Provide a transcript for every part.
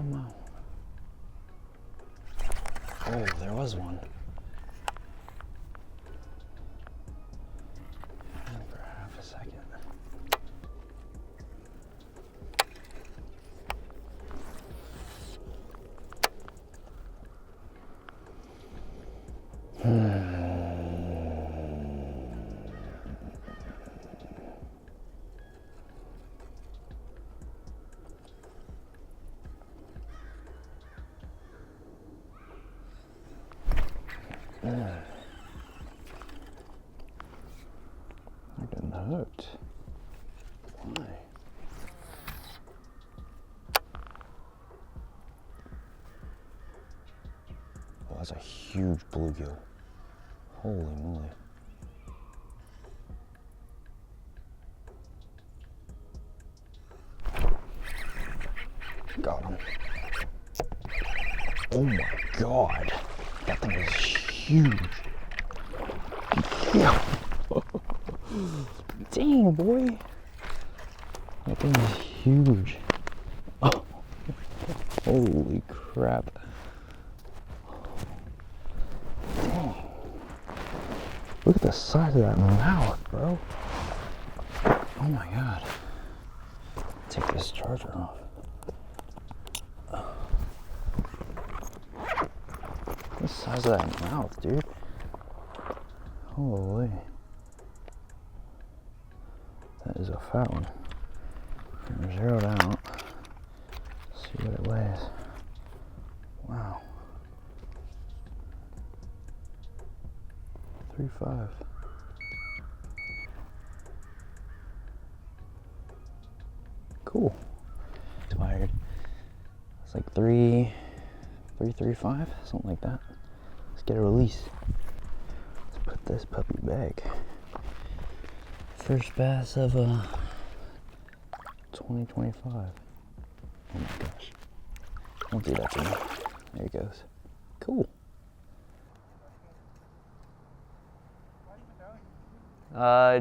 Come on. Oh, there was one. And for half a second. That didn't hurt. Why? Oh, that's a huge bluegill. Holy moly. Got him. Oh my God. That thing is huge. Yeah. Dang, boy. That thing is huge. Oh. Holy crap. Dang. Look at the size of that mouth, bro. Oh my God. Take this charger off. The size of that mouth, dude. Holy. That is a fat one. I'm zeroed out. See what it weighs. Wow. 3.5. Cool. Tired. It's like 3.35, something like that. Let's get a release. Let's put this puppy back. First bass of 2025. Oh my gosh. Don't do that to me. There he goes. Cool.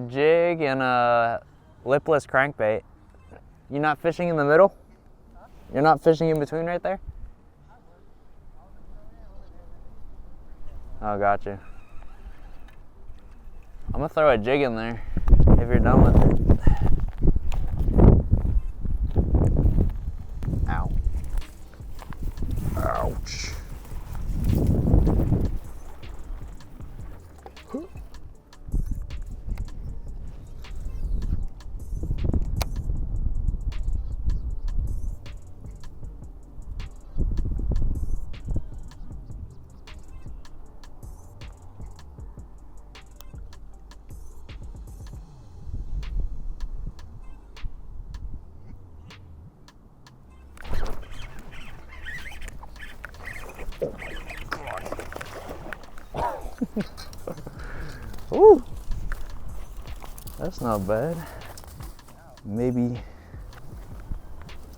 Jig and a lipless crankbait. You're not fishing in the middle? You're not fishing in between right there? Oh, gotcha. I'm gonna throw a jig in there if you're done with it. Ow. Ouch. Ooh, that's not bad. Maybe.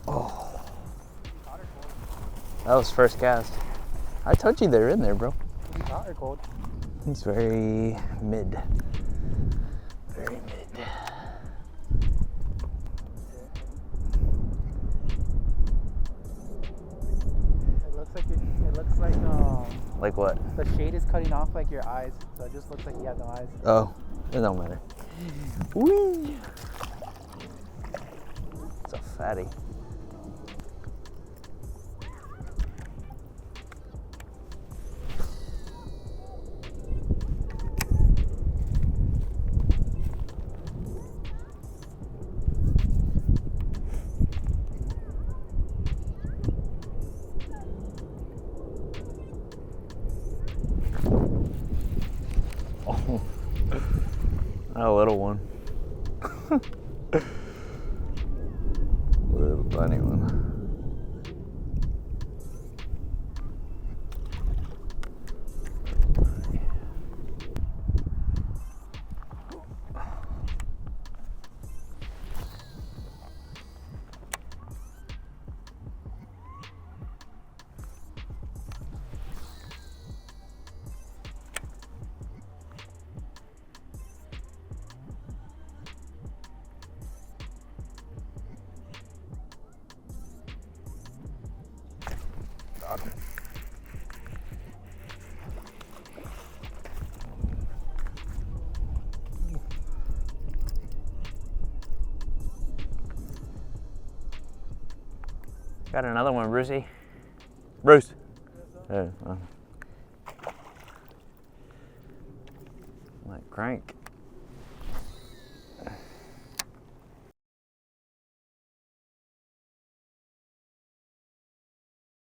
Oh, that was first cast. I told you they're in there, bro. He's hot or cold? He's very mid. Very mid. It looks like Like what? the shade is cutting off like your eyes, so it just looks like you have no eyes. Oh, it don't matter. Whee! It's a fatty. Oh, not a little one. Little tiny one. Got another one, Brucey. Bruce. Yeah, like crank.